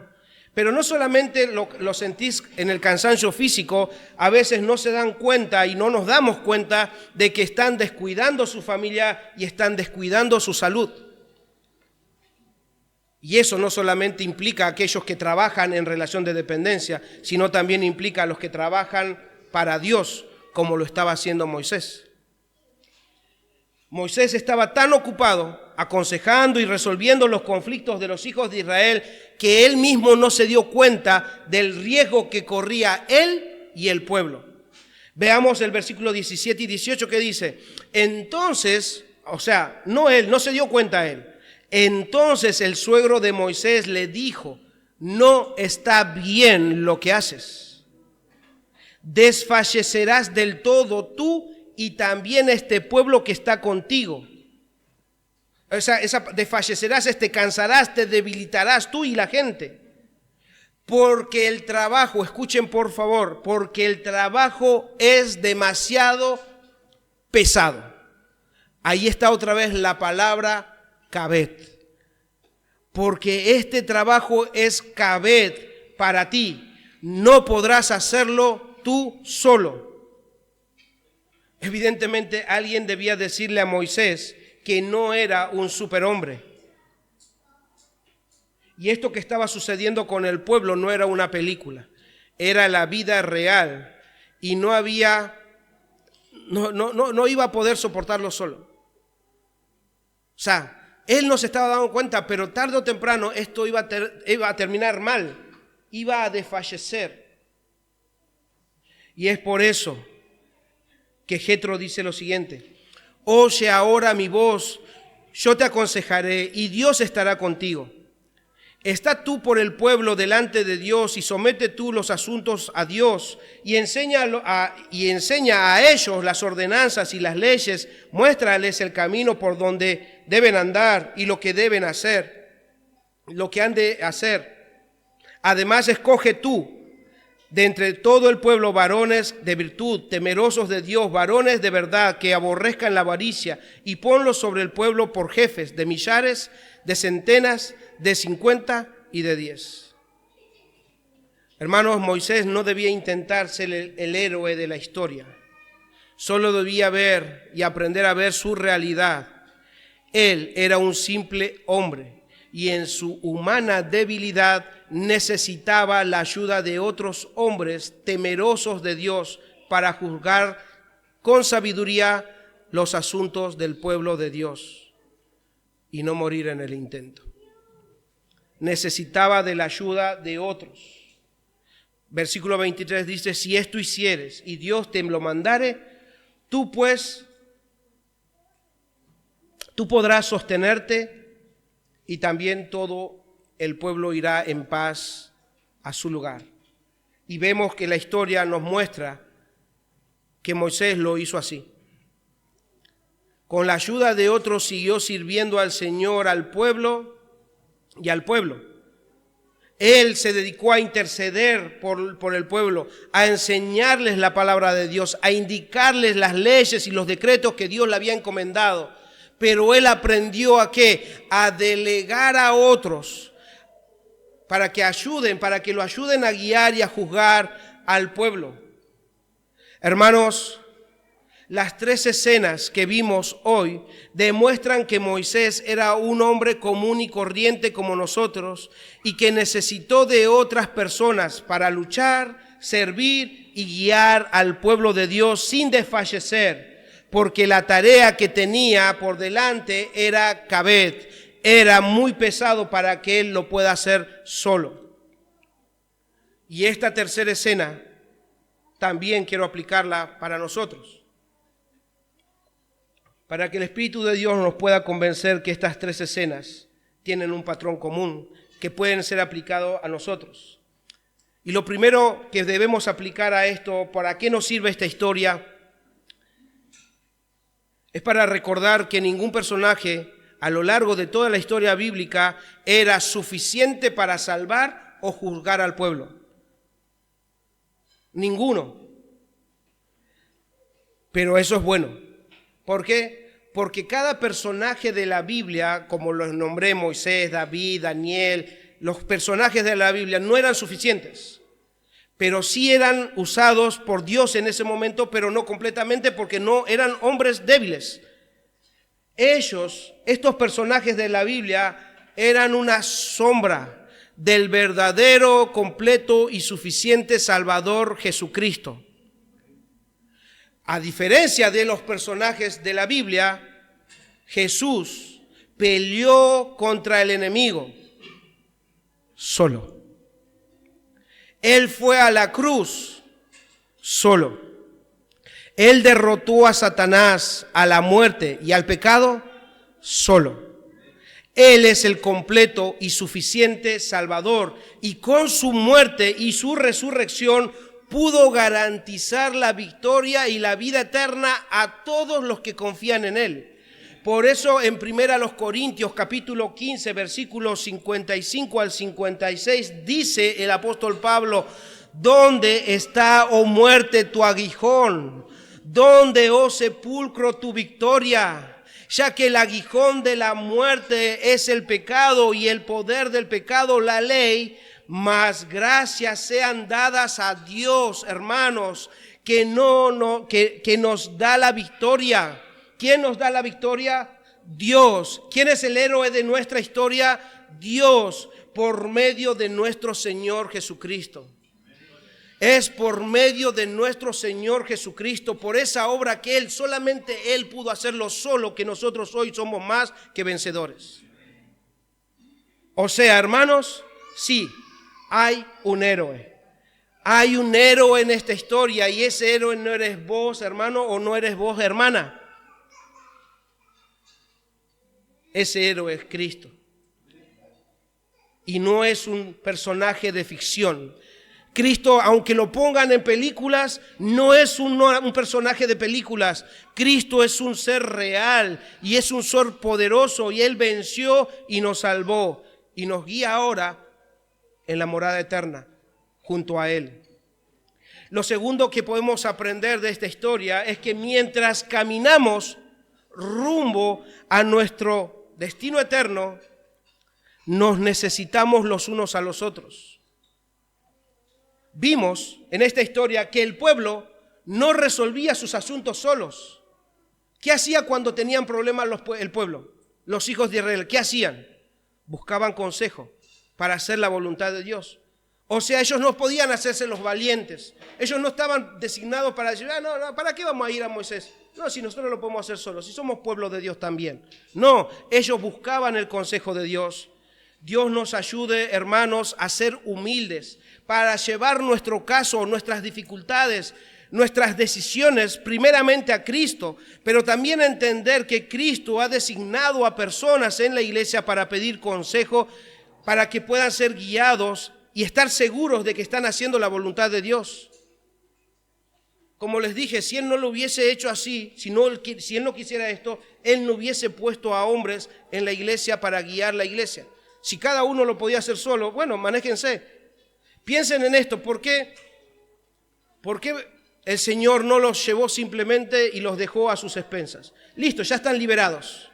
Pero no solamente lo sentís en el cansancio físico, a veces no se dan cuenta y no nos damos cuenta de que están descuidando su familia y están descuidando su salud. Y eso no solamente implica a aquellos que trabajan en relación de dependencia, sino también implica a los que trabajan para Dios, como lo estaba haciendo Moisés. Moisés estaba tan ocupado aconsejando y resolviendo los conflictos de los hijos de Israel que él mismo no se dio cuenta del riesgo que corría él y el pueblo. Veamos el versículo 17 y 18 que dice, entonces, o sea, no se dio cuenta él. Entonces el suegro de Moisés le dijo, no está bien lo que haces. Desfallecerás del todo tú y también este pueblo que está contigo. Desfallecerás, te cansarás, te debilitarás tú y la gente. Porque el trabajo, escuchen por favor, porque el trabajo es demasiado pesado. Ahí está otra vez la palabra Kabed. Porque este trabajo es Kabed para ti. No podrás hacerlo tú solo. Evidentemente alguien debía decirle a Moisés que no era un superhombre. Y esto que estaba sucediendo con el pueblo no era una película, era la vida real y no iba a poder soportarlo solo. O sea, él no se estaba dando cuenta, pero tarde o temprano esto iba a terminar mal, iba a desfallecer. Y es por eso que Jetro dice lo siguiente, oye ahora mi voz, yo te aconsejaré y Dios estará contigo. Está tú por el pueblo delante de Dios y somete tú los asuntos a Dios y enseña a ellos las ordenanzas y las leyes, muéstrales el camino por donde deben andar y lo que deben hacer, lo que han de hacer. Además escoge tú de entre todo el pueblo varones de virtud, temerosos de Dios, varones de verdad, que aborrezcan la avaricia, y ponlos sobre el pueblo por jefes de millares, de centenas, de 50 y de 10. Hermanos, Moisés no debía intentar ser el héroe de la historia. Solo debía ver y aprender a ver su realidad. Él era un simple hombre y en su humana debilidad necesitaba la ayuda de otros hombres temerosos de Dios para juzgar con sabiduría los asuntos del pueblo de Dios y no morir en el intento. Necesitaba de la ayuda de otros. Versículo 23 dice, si esto hicieres y Dios te lo mandare, tú podrás sostenerte y también todo el pueblo irá en paz a su lugar. Y vemos que la historia nos muestra que Moisés lo hizo así. Con la ayuda de otros siguió sirviendo al Señor, al pueblo y al pueblo. Él se dedicó a interceder por el pueblo, a enseñarles la palabra de Dios, a indicarles las leyes y los decretos que Dios le había encomendado. Pero él aprendió ¿a qué? A delegar a otros para que lo ayuden a guiar y a juzgar al pueblo. Hermanos, las 3 escenas que vimos hoy demuestran que Moisés era un hombre común y corriente como nosotros y que necesitó de otras personas para luchar, servir y guiar al pueblo de Dios sin desfallecer, porque la tarea que tenía por delante era Kabed. Era muy pesado para que él lo pueda hacer solo. Y esta tercera escena también quiero aplicarla para nosotros, para que el Espíritu de Dios nos pueda convencer que estas 3 escenas tienen un patrón común que pueden ser aplicados a nosotros. Y lo primero que debemos aplicar a esto, ¿para qué nos sirve esta historia? Es para recordar que ningún personaje a lo largo de toda la historia bíblica era suficiente para salvar o juzgar al pueblo. Ninguno. Pero eso es bueno. ¿Por qué? Porque cada personaje de la Biblia, como los nombré, Moisés, David, Daniel, los personajes de la Biblia no eran suficientes, pero sí eran usados por Dios en ese momento, pero no completamente, porque no eran hombres débiles. Ellos, estos personajes de la Biblia, eran una sombra del verdadero, completo y suficiente Salvador Jesucristo. A diferencia de los personajes de la Biblia, Jesús peleó contra el enemigo solo. Él fue a la cruz solo. Él derrotó a Satanás, a la muerte y al pecado solo. Él es el completo y suficiente Salvador, y con su muerte y su resurrección pudo garantizar la victoria y la vida eterna a todos los que confían en Él. Por eso en 1 Corintios capítulo 15, versículos 55 al 56, dice el apóstol Pablo: ¿dónde está, oh muerte, tu aguijón? ¿Dónde, oh sepulcro, tu victoria? Ya que el aguijón de la muerte es el pecado, y el poder del pecado la ley, mas gracias sean dadas a Dios, hermanos, que nos da la victoria. ¿Quién nos da la victoria? Dios. ¿Quién es el héroe de nuestra historia? Dios, por medio de nuestro Señor Jesucristo. Es por medio de nuestro Señor Jesucristo, por esa obra que Él, solamente Él pudo hacerlo solo, que nosotros hoy somos más que vencedores. O sea, hermanos, sí, hay un héroe. Hay un héroe en esta historia, y ese héroe no eres vos, hermano, o no eres vos, hermana. Ese héroe es Cristo. Y no es un personaje de ficción. Cristo, aunque lo pongan en películas, no es un personaje de películas. Cristo es un ser real y es un ser poderoso, y Él venció y nos salvó y nos guía ahora en la morada eterna junto a Él. Lo segundo que podemos aprender de esta historia es que mientras caminamos rumbo a nuestro destino eterno, nos necesitamos los unos a los otros. Vimos en esta historia que el pueblo no resolvía sus asuntos solos. ¿Qué hacía cuando tenían problemas el pueblo? Los hijos de Israel, ¿qué hacían? Buscaban consejo para hacer la voluntad de Dios. O sea, ellos no podían hacerse los valientes. Ellos no estaban designados para decir: no, ¿para qué vamos a ir a Moisés? No, si nosotros lo podemos hacer solos, si somos pueblo de Dios también. No, ellos buscaban el consejo de Dios. Dios nos ayude, hermanos, a ser humildes para llevar nuestro caso, nuestras dificultades, nuestras decisiones primeramente a Cristo, pero también a entender que Cristo ha designado a personas en la iglesia para pedir consejo, para que puedan ser guiados y estar seguros de que están haciendo la voluntad de Dios. Como les dije, si Él no lo hubiese hecho así, si Él no quisiera esto, Él no hubiese puesto a hombres en la iglesia para guiar la iglesia. Si cada uno lo podía hacer solo, bueno, manéjense. Piensen en esto: ¿por qué el Señor no los llevó simplemente y los dejó a sus expensas? Listo, ya están liberados,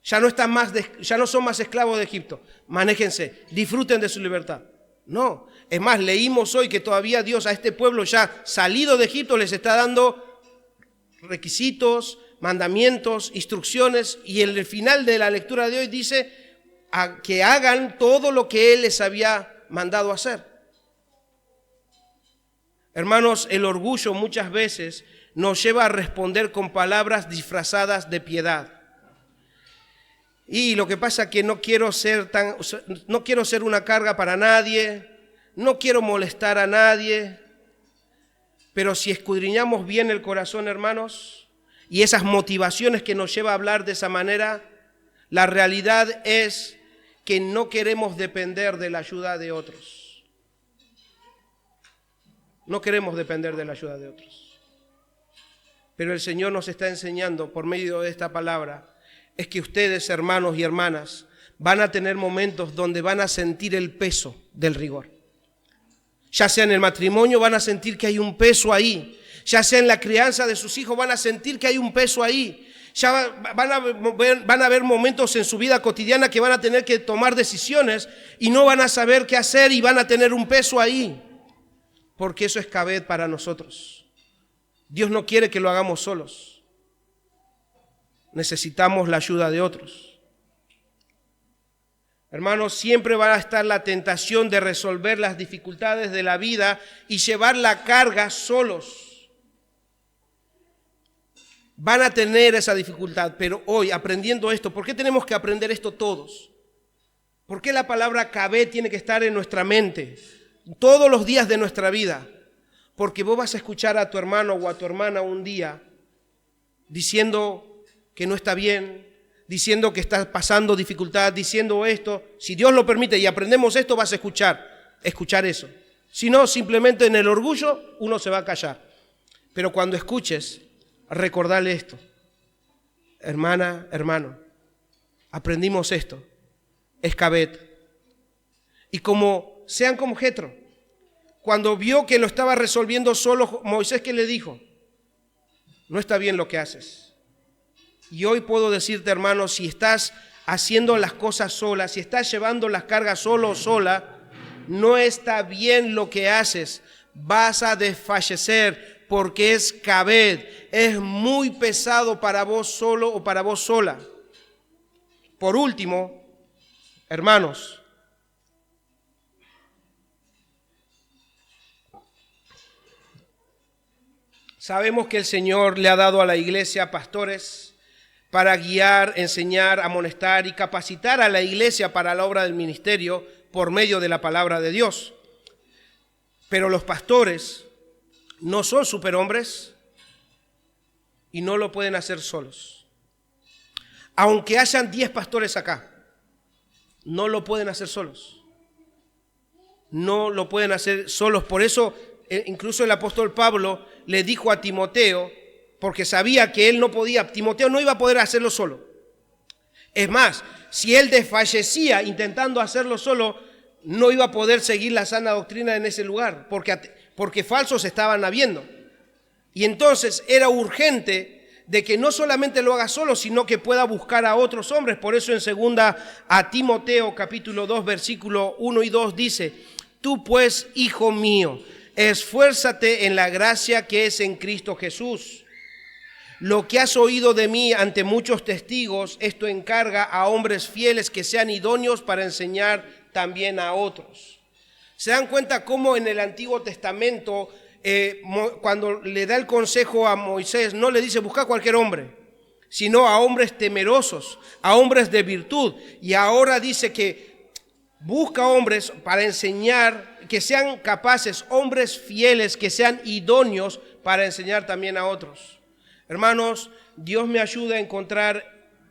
ya no son más esclavos de Egipto. Manéjense, disfruten de su libertad. No, es más, leímos hoy que todavía Dios a este pueblo ya salido de Egipto les está dando requisitos, mandamientos, instrucciones, y en el final de la lectura de hoy dice que hagan todo lo que Él les había mandado hacer. Hermanos, el orgullo muchas veces nos lleva a responder con palabras disfrazadas de piedad. Y lo que pasa es que no quiero ser una carga para nadie, no quiero molestar a nadie. Pero si escudriñamos bien el corazón, hermanos, y esas motivaciones que nos lleva a hablar de esa manera, la realidad es que no queremos depender de la ayuda de otros. No queremos depender de la ayuda de otros. Pero el Señor nos está enseñando por medio de esta palabra, es que ustedes, hermanos y hermanas, van a tener momentos donde van a sentir el peso del rigor. Ya sea en el matrimonio, van a sentir que hay un peso ahí. Ya sea en la crianza de sus hijos, van a sentir que hay un peso ahí. van a haber momentos en su vida cotidiana que van a tener que tomar decisiones y no van a saber qué hacer y van a tener un peso ahí. Porque eso es Kaved para nosotros. Dios no quiere que lo hagamos solos. Necesitamos la ayuda de otros. Hermanos, siempre va a estar la tentación de resolver las dificultades de la vida y llevar la carga solos. Van a tener esa dificultad, pero hoy, aprendiendo esto, ¿por qué tenemos que aprender esto todos? ¿Por qué la palabra Kaved tiene que estar en nuestra mente todos los días de nuestra vida? Porque vos vas a escuchar a tu hermano o a tu hermana un día diciendo que no está bien, diciendo que está pasando dificultad, diciendo esto. Si Dios lo permite y aprendemos esto, vas a escuchar eso. Si no, simplemente en el orgullo uno se va a callar. Pero cuando escuches, recordale esto. Hermana, hermano, aprendimos esto. Es Kaved. Y sean como Jetro. Cuando vio que lo estaba resolviendo solo, Moisés, ¿qué le dijo? No está bien lo que haces. Y hoy puedo decirte, hermano, si estás haciendo las cosas solas, si estás llevando las cargas solo o sola, no está bien lo que haces. Vas a desfallecer porque es Kaved. Es muy pesado para vos solo o para vos sola. Por último, hermanos, sabemos que el Señor le ha dado a la iglesia pastores para guiar, enseñar, amonestar y capacitar a la iglesia para la obra del ministerio por medio de la palabra de Dios. Pero los pastores no son superhombres y no lo pueden hacer solos. Aunque hayan 10 pastores acá, no lo pueden hacer solos. No lo pueden hacer solos. Por eso incluso el apóstol Pablo le dijo a Timoteo, porque sabía que él no podía, Timoteo no iba a poder hacerlo solo. Es más, si él desfallecía intentando hacerlo solo, no iba a poder seguir la sana doctrina en ese lugar, porque falsos estaban habiendo. Y entonces era urgente de que no solamente lo haga solo, sino que pueda buscar a otros hombres. Por eso en 2 a Timoteo capítulo 2 versículo 1 y 2 dice: tú pues, hijo mío, esfuérzate en la gracia que es en Cristo Jesús. Lo que has oído de mí ante muchos testigos, esto encarga a hombres fieles que sean idóneos para enseñar también a otros. ¿Se dan cuenta cómo en el Antiguo Testamento, cuando le da el consejo a Moisés, no le dice busca a cualquier hombre, sino a hombres temerosos, a hombres de virtud? Y ahora dice que busca hombres para enseñar, que sean capaces, hombres fieles, que sean idóneos para enseñar también a otros. Hermanos, Dios me ayuda a encontrar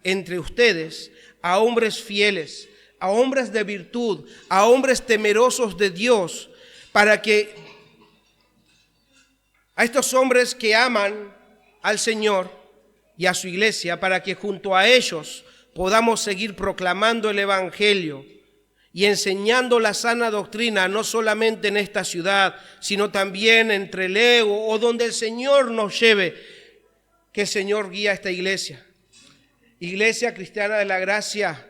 entre ustedes a hombres fieles, a hombres de virtud, a hombres temerosos de Dios, para que a estos hombres que aman al Señor y a su iglesia, para que junto a ellos podamos seguir proclamando el Evangelio y enseñando la sana doctrina, no solamente en esta ciudad, sino también en Trelew o donde el Señor nos lleve. Que el Señor guía a esta iglesia. Iglesia Cristiana de la Gracia,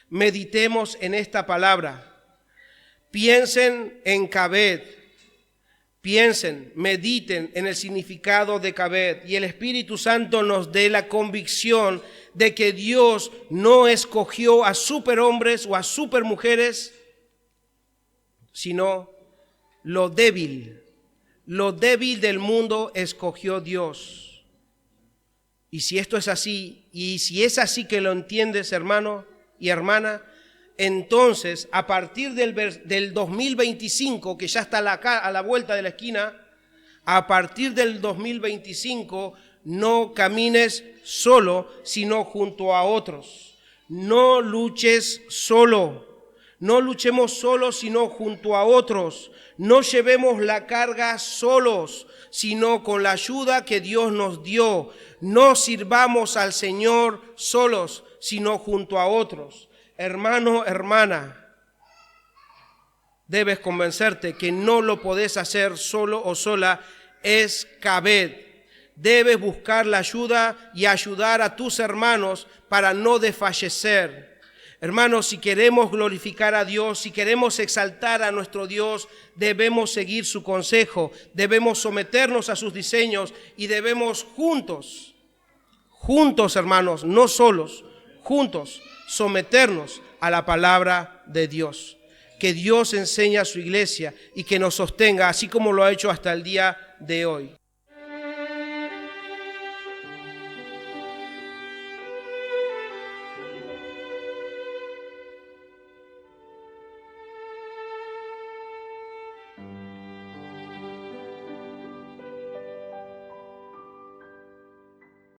meditemos en esta palabra. Piensen en Kaved. Piensen, mediten en el significado de Kaved. Y el Espíritu Santo nos dé la convicción de que Dios no escogió a superhombres o a supermujeres, sino lo débil del mundo escogió Dios. Y si esto es así, y si es así que lo entiendes, hermano y hermana, entonces a partir del 2025, que ya está a la vuelta de la esquina, a partir del 2025 no camines solo, sino junto a otros. No luches solo, no luchemos solos, sino junto a otros. No llevemos la carga solos, sino con la ayuda que Dios nos dio. No sirvamos al Señor solos, sino junto a otros. Hermano, hermana, debes convencerte que no lo podés hacer solo o sola. Es Kaved. Debes buscar la ayuda y ayudar a tus hermanos para no desfallecer. Hermanos, si queremos glorificar a Dios, si queremos exaltar a nuestro Dios, debemos seguir su consejo, debemos someternos a sus diseños y debemos juntos, hermanos, no solos, juntos, someternos a la palabra de Dios. Que Dios enseñe a su iglesia y que nos sostenga, así como lo ha hecho hasta el día de hoy.